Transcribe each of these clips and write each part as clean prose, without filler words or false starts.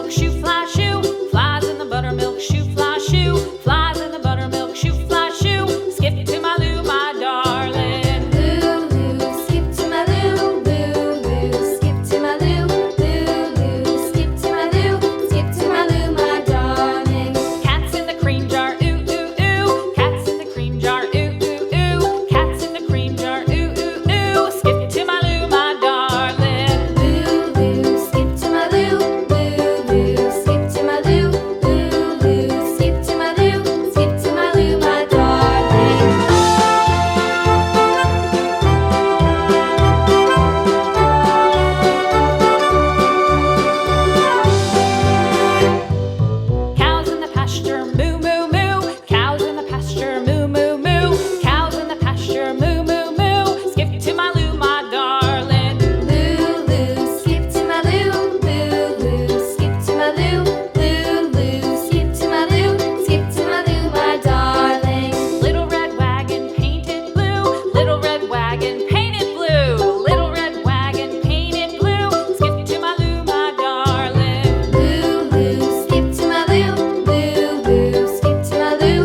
buttermilk shoe fly shoe. Flies in the buttermilk shoe fly shoe. Flies in the buttermilk shoe fly shoe. Skip to my Lou, my darling. Lou, skip to my Lou, Lou, skip to my Lou, Lou, skip to my Lou, skip to my Lou, my darling. Cats in the cream jar, ooh, ooh, ooh. Cats in the cream jar, ooh, ooh, ooh. Cats in the cream jar, ooh, ooh, ooh. Skip to my Lou, my darling. Lou, skip to my Lou, Lou, skip to my Lou, Lou, skip to my Lou, skip to my Lou, my darling. Cows in the pasture, moo, moo, moo. Cows in the pasture, moo, moo, moo. Cows in the pasture, moo, moo, moo. Skip to my Lou, my darling. Lou, skip to my Lou, Lou, skip to my Lou, Lou, skip to my Lou, skip to my Lou, my darling. Little red wagon painted blue. Little red wagon painted blue. Little red wagon painted blue. Skip to my Lou, my darling. Lou, skip to my Lou, Lou, skip to my Lou,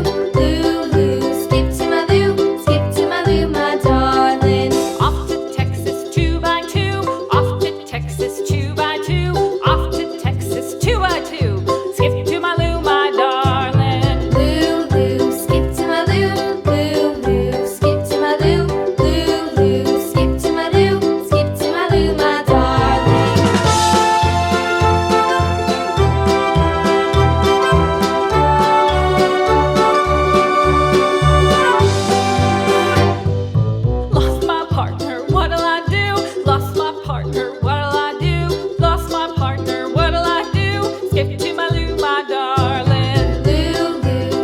Lou, skip to my Lou, skip to my Lou, my darling. Off to Texas 2x2. Off to Texas 2x2. Off to Texas 2x2. Skip to my Lou, my darling. Lou, skip to my Lou, Lou, skip to my Lou, Lou, skip to my Lou, skip to my Lou, my darling. Lost my partner, what'll I do? Lost my partner, what'll I do? Lost my partner, what'll I do? Skip to my Lou, my darling. Lou,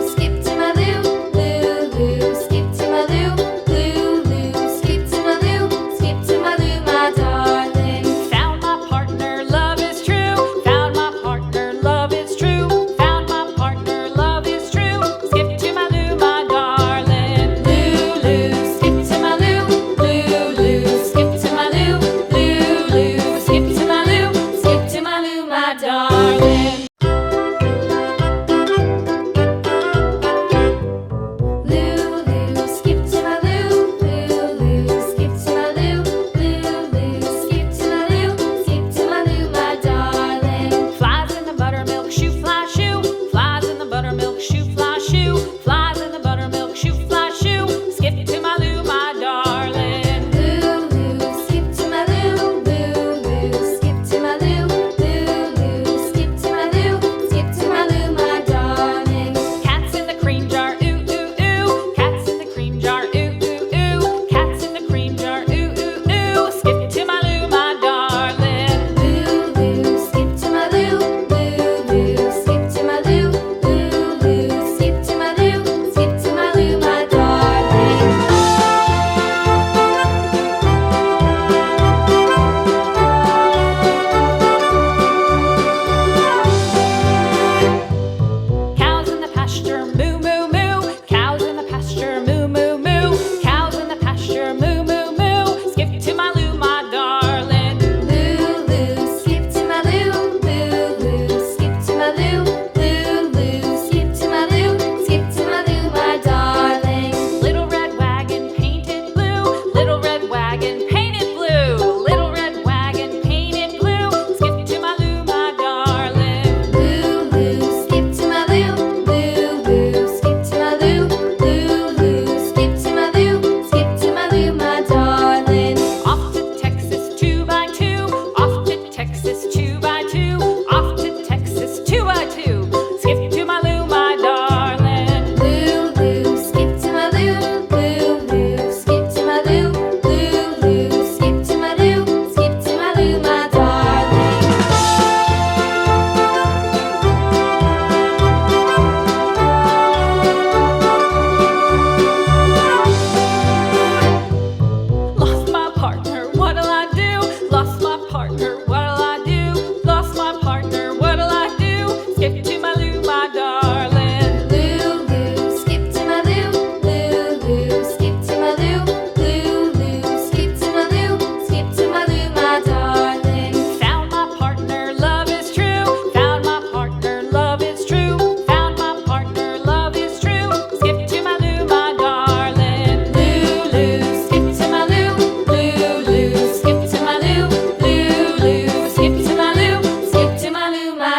skip to my Lou, Lou, skip to my Lou, Lou, skip to my Lou, skip to my Lou, my darling. Found my partner, love is true. Found my partner, love is true. Found my partner, love is true. Skip to my Lou, my darling. Lou, skip to my Lou, Lou, skip to my Lou, Lou, skip to my Lou, skip to my Lou, my darling. Lou, skip to my Lou, skip to my Lou, skip to my Lou, skip to my Lou, my darling. Flies in the buttermilk shoe fly shoe. Flies in the buttermilk shoe fly shoe. Flies in the buttermilk shoe fly shoe. Skip to my Lou, my darling. Lou, skip to my Lou, skip to my Lou, skip to my Lou,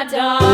my darling.